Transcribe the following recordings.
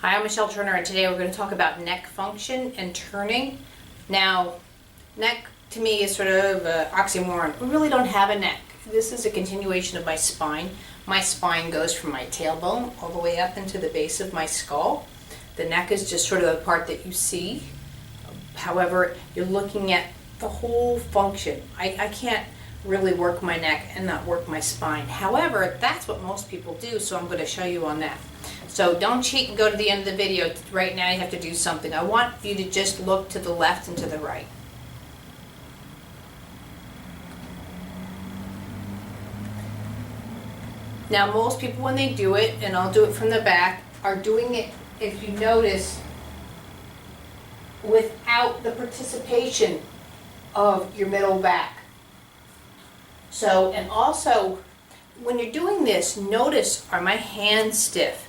Hi, I'm Michelle Turner, and today we're going to talk about neck function and turning. Now, neck to me is sort of an oxymoron. We really don't have a neck. This is a continuation of my spine. My spine goes from my tailbone all the way up into the base of my skull. The neck is just sort of the part that you see. However, you're looking at the whole function. I can't really work my neck and not work my spine. However, that's what most people do, so I'm going to show you on that. So don't cheat and go to the end of the video. Right now you have to do something. I want you to just look to the left and to the right. Now most people when they do it, and I'll do it from the back, are doing it, if you notice, without the participation of your middle back. So, and also, when you're doing this, notice, are my hands stiff?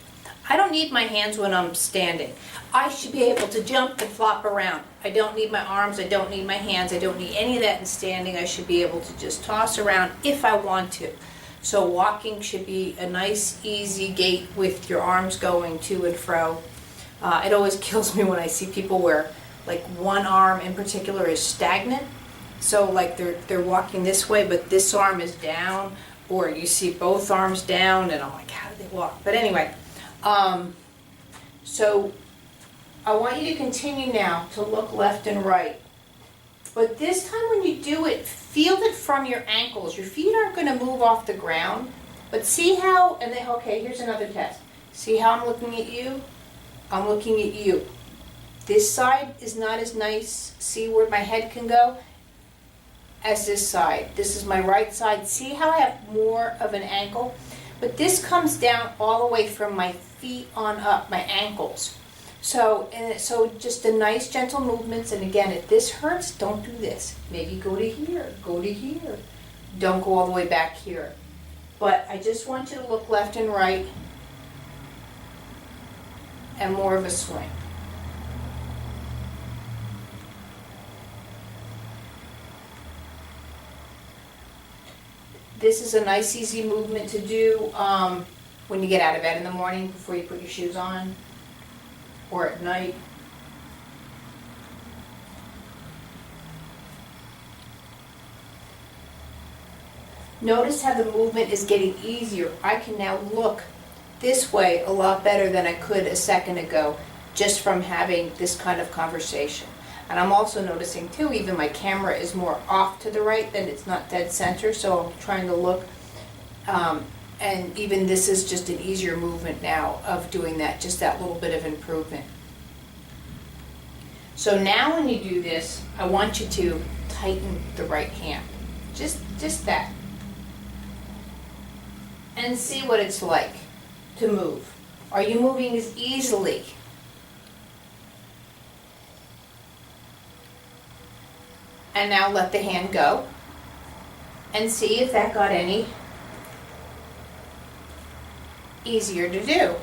I don't need my hands when I'm standing. I should be able to jump and flop around. I don't need my arms, I don't need my hands, I don't need any of that in standing. I should be able to just toss around if I want to. So walking should be a nice, easy gait with your arms going to and fro. It always kills me when I see people where, like, one arm in particular is stagnant. So like they're walking this way, but this arm is down, or you see both arms down, and I'm like, how do they walk? But anyway, so I want you to continue now to look left and right. But this time when you do it, feel it from your ankles. Your feet aren't going to move off the ground, but see how, and then, okay, here's another test. See how I'm looking at you? I'm looking at you. This side is not as nice. See where my head can go? As this side. This is my right side. See how I have more of an ankle? But this comes down all the way from my feet on up, my ankles. So just a nice gentle movements, and again, if this hurts, don't do this. Maybe go to here, go to here. Don't go all the way back here. But I just want you to look left and right, and more of a swing. This is a nice easy movement to do when you get out of bed in the morning before you put your shoes on, or at night. Notice how the movement is getting easier. I can now look this way a lot better than I could a second ago just from having this kind of conversation. And I'm also noticing too, even my camera is more off to the right than it's not dead center, so I'm trying to look. And even this is just an easier movement now of doing that, just that little bit of improvement. So now when you do this, I want you to tighten the right hand. Just that. And see what it's like to move. Are you moving as easily? And now let the hand go and see if that got any easier to do.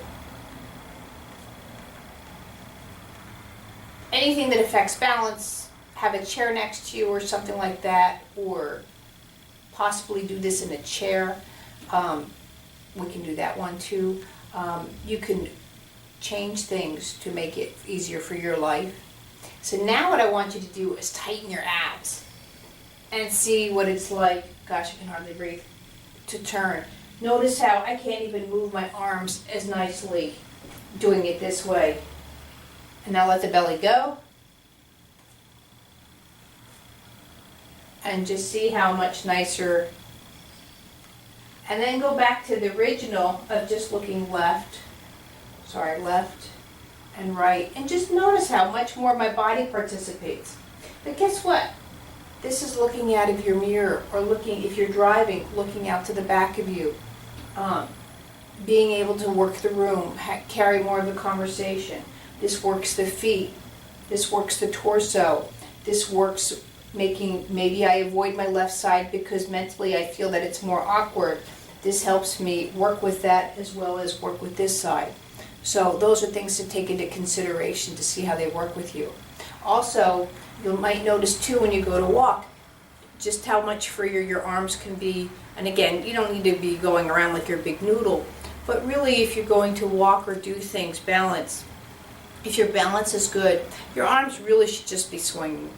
Anything that affects balance, have a chair next to you or something like that, or possibly do this in a chair. We can do that one too. You can change things to make it easier for your life. So now what I want you to do is tighten your abs and see what it's like, gosh, I can hardly breathe, to turn. Notice how I can't even move my arms as nicely doing it this way. And now let the belly go. And just see how much nicer. And then go back to the original of just looking left and right, and just notice how much more my body participates. But guess what? This is looking out of your mirror, or looking, if you're driving, looking out to the back of you. Being able to work the room, carry more of the conversation. This works the feet. This works the torso. This works making, maybe I avoid my left side because mentally I feel that it's more awkward. This helps me work with that as well as work with this side. So those are things to take into consideration to see how they work with you. Also, you might notice too when you go to walk, just how much freer your arms can be. And again, you don't need to be going around like you're a big noodle, but really if you're going to walk or do things, balance, if your balance is good, your arms really should just be swinging.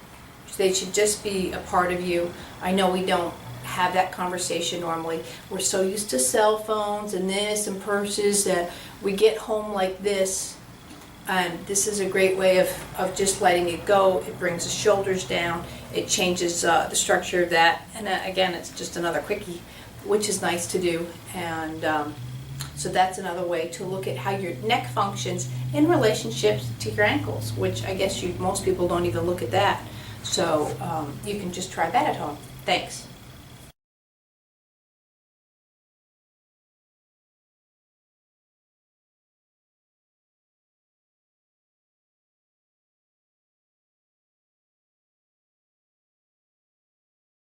They should just be a part of you. I know we don't have that conversation normally. We're so used to cell phones and this and purses that we get home like this, and this is a great way of just letting it go. It brings the shoulders down, it changes the structure of that, and again, it's just another quickie, which is nice to do. And so that's another way to look at how your neck functions in relationships to your ankles, which I guess most people don't even look at that. So you can just try that at home. Thanks.